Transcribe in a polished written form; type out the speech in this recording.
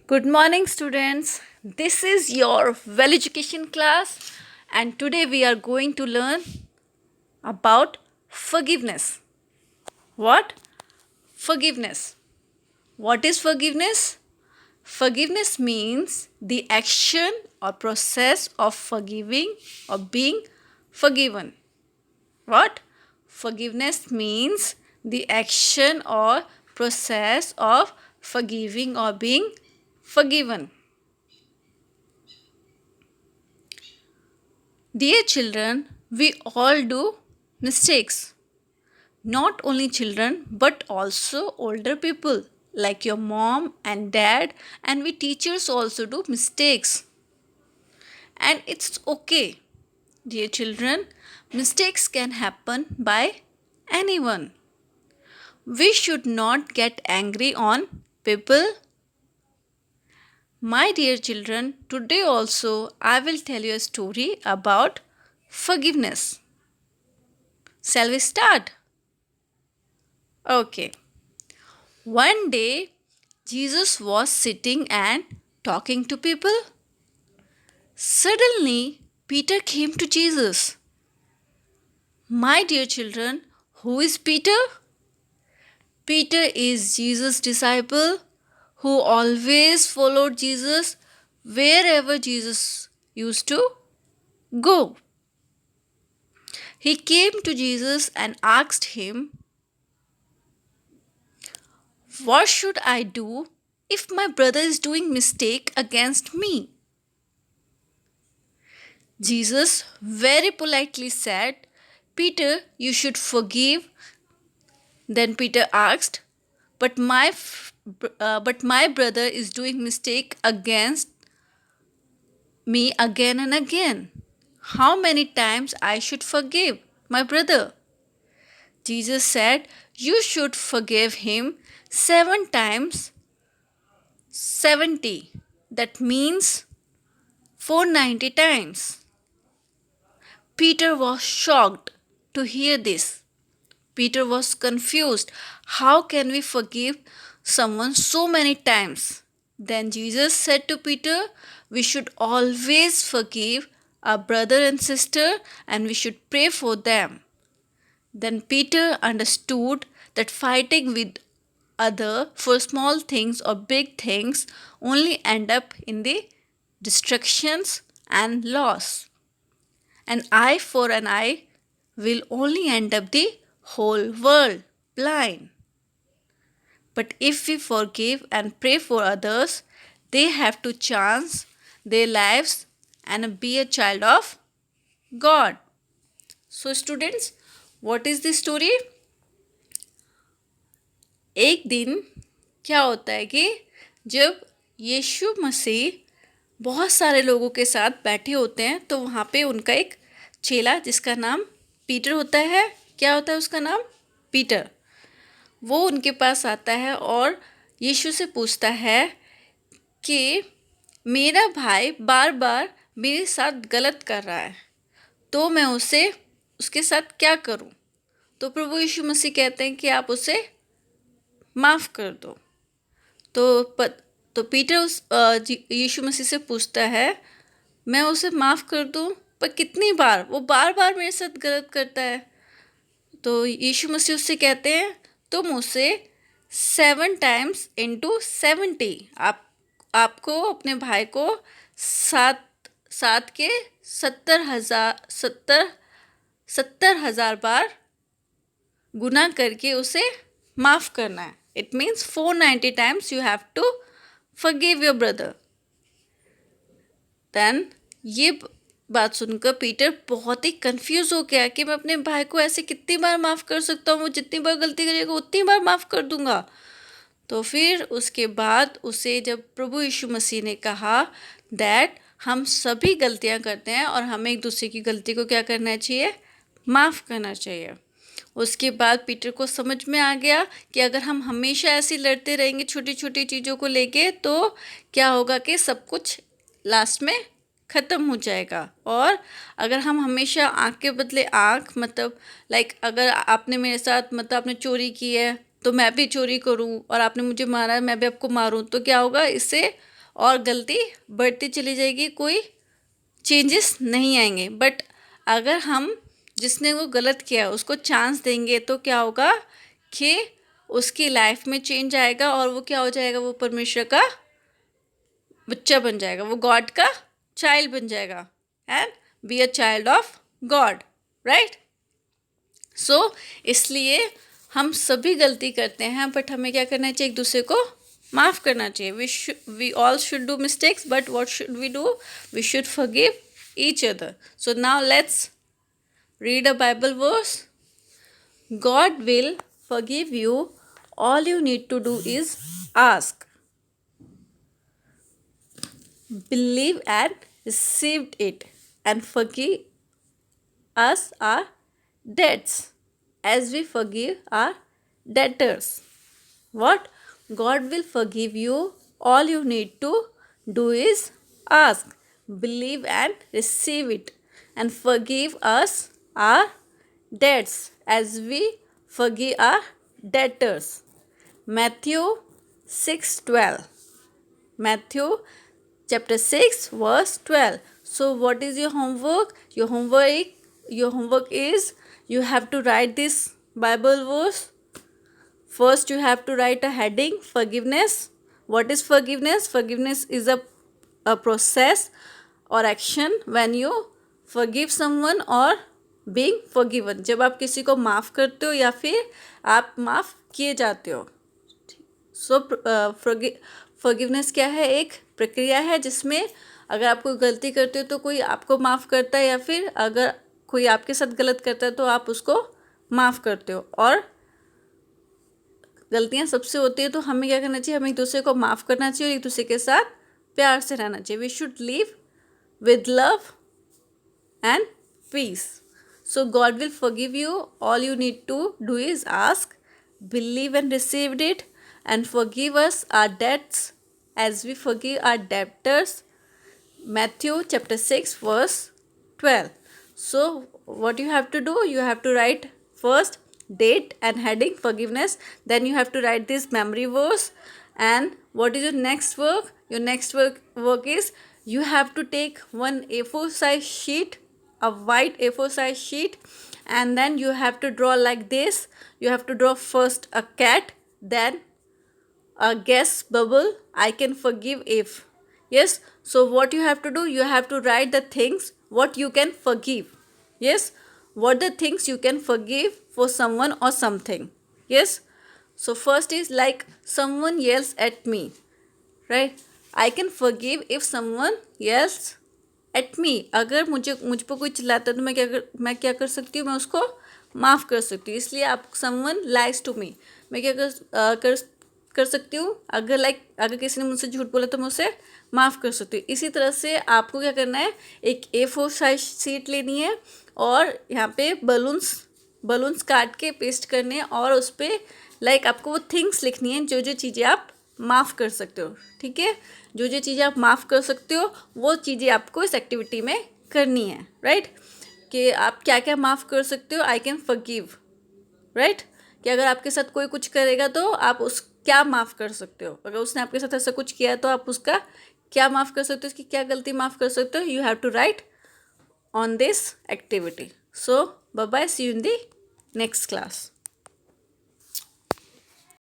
Good morning, students. This is your well education class, and today we are going to learn about forgiveness. What? Forgiveness. What is forgiveness? Forgiveness means the action or process of forgiving or being forgiven. What? Forgiveness means the action or process of forgiving or being forgiven. Dear children, we all do mistakes. Not only children, but also older people like your mom and dad, and we teachers also do mistakes. And it's okay, dear children, mistakes can happen by anyone. We should not get angry on people. My dear children, today also I will tell you a story about forgiveness. Shall we start? Okay. One day, Jesus was sitting and talking to people. Suddenly, Peter came to Jesus. My dear children, who is Peter? Peter is Jesus' disciple who always followed Jesus wherever Jesus used to go. He came to Jesus and asked him, "What should I do if my brother is doing mistake against me?" Jesus very politely said, "Peter, you should forgive." Then Peter asked, but my brother is doing mistake against me again and again. How many times I should forgive my brother?" Jesus said, "You should forgive him 7 times 70. That means 490 times. Peter was shocked to hear this. Peter was confused. How can we forgive someone so many times? Then Jesus said to Peter, "We should always forgive our brother and sister and we should pray for them." Then Peter understood that fighting with other for small things or big things only end up in the destructions and loss. An eye for an eye will only end up the whole world blind. But if we forgive and pray for others, they have to chance their lives and be a child of God. So students, what is the story? एक दिन क्या होता है कि जब यीशु मसीह बहुत सारे लोगों के साथ बैठे होते हैं तो वहाँ पे उनका एक चेला जिसका नाम पीटर होता है, क्या होता है उसका नाम? पीटर। वो उनके पास आता है और यीशु से पूछता है कि मेरा भाई बार बार मेरे साथ गलत कर रहा है, तो मैं उसके साथ क्या करूं? तो प्रभु यीशु मसीह कहते हैं कि आप उसे माफ़ कर दो। तो पीटर यीशु मसीह से पूछता है, मैं उसे माफ़ कर दूं, पर कितनी बार? वो बार बार मेरे साथ गलत करता है। तो यीशु मसीह उससे कहते हैं, तुम उसे 7 टाइम्स इंटू 70, आपको अपने भाई को सात सात के 70,000 बार गुना करके उसे माफ़ करना है। It means 490 times you have to forgive your brother. Then ये बात सुनकर पीटर बहुत ही कंफ्यूज हो गया कि मैं अपने भाई को ऐसे कितनी बार माफ़ कर सकता हूँ? वो जितनी बार गलती करेगा उतनी बार माफ़ कर दूंगा। तो फिर उसके बाद उसे जब प्रभु यीशु मसीह ने कहा दैट हम सभी गलतियाँ करते हैं और हमें एक दूसरे की गलती को क्या करना चाहिए? माफ़ करना चाहिए। उसके बाद पीटर को समझ में आ गया कि अगर हम हमेशा ऐसे लड़ते रहेंगे छोटी छोटी चीज़ों को लेके तो क्या होगा कि सब कुछ लास्ट में ख़त्म हो जाएगा। और अगर हम हमेशा आँख के बदले आँख, मतलब अगर आपने मेरे साथ आपने चोरी की है तो मैं भी चोरी करूं और आपने मुझे मारा है मैं भी आपको मारूं, तो क्या होगा? इससे और गलती बढ़ती चली जाएगी, कोई चेंजेस नहीं आएंगे। बट अगर हम जिसने वो गलत किया उसको चांस देंगे तो क्या होगा कि उसकी लाइफ में चेंज आएगा और वो क्या हो जाएगा, वो परमेश्वर का बच्चा बन जाएगा, वो गॉड का चाइल्ड बन जाएगा and be a child of God, right. So इसलिए हम सभी गलती करते हैं, बट हमें क्या करना चाहिए, एक दूसरे को माफ़ करना चाहिए. We all should do mistakes, but what should we do, we should forgive each other. So now let's read a Bible verse. God will forgive you. All you need to do is ask, believe and receive it, and forgive us our debts as we forgive our debtors. What? God will forgive you. All you need to do is ask, believe and receive it, and forgive us our debts as we forgive our debtors. Matthew 6:12. Matthew chapter 6 verse 12. So what is your homework? Your homework is you have to write this Bible verse. First you have to write a heading, forgiveness. What is forgiveness? Forgiveness is a process or action when you forgive someone or being forgiven. जब आप किसी को माफ़ करते हो या फिर आप माफ़ किए जाते हो. सो फॉरगिवनेस क्या है, एक प्रक्रिया है जिसमें अगर आप कोई गलती करते हो तो कोई आपको माफ़ करता है, या फिर अगर कोई आपके साथ गलत करता है तो आप उसको माफ़ करते हो. और गलतियां सबसे होती है तो हमें क्या करना चाहिए, हमें एक दूसरे को माफ़ करना चाहिए और एक दूसरे के साथ प्यार से रहना चाहिए. We should live with love and peace. So God will forgive you. All you need to do is ask, believe and received it, and forgive us our debts as we forgive our debtors. Matthew chapter 6 verse 12. So what you have to do, you have to write first date and heading forgiveness, then you have to write this memory verse. And what is your next work? Your next work is you have to take one A4 size sheet, a white A4 size sheet, and then you have to draw like this. You have to draw first a cat, then a guess bubble, I can forgive if. Yes, so what you have to do, you have to write the things what you can forgive. Yes, what the things you can forgive for someone or something. Yes, so first is like someone yells at me, right? I can forgive if someone yells at me. अगर मुझ पर कोई चिल्लाता है तो मैं क्या कर सकती हूँ, मैं उसको माफ़ कर सकती हूँ. इसलिए आप someone lies to me, मैं क्या कर सकती हूँ, अगर किसी ने मुझसे झूठ बोला तो मैं उसे माफ़ कर सकती हूँ. इसी तरह से आपको क्या करना है, एक A4 साइज शीट लेनी है और यहाँ पे बलून्स काट के पेस्ट करने हैं और उस पर आपको वो थिंग्स लिखनी है, जो जो चीज़ें आप माफ़ कर सकते हो. ठीक है, जो जो चीज़ें आप माफ़ कर सकते हो वो चीज़ें आपको इस एक्टिविटी में करनी है, राइट. कि आप क्या क्या माफ़ कर सकते हो. आई कैन फॉरगिव, राइट, कि अगर आपके साथ कोई कुछ करेगा तो आप उस क्या माफ़ कर सकते हो. अगर उसने आपके साथ ऐसा कुछ किया तो आप उसका क्या माफ़ कर सकते हो, उसकी क्या गलती माफ़ कर सकते हो. You have to write on this activity. So bye bye, see you in the next class.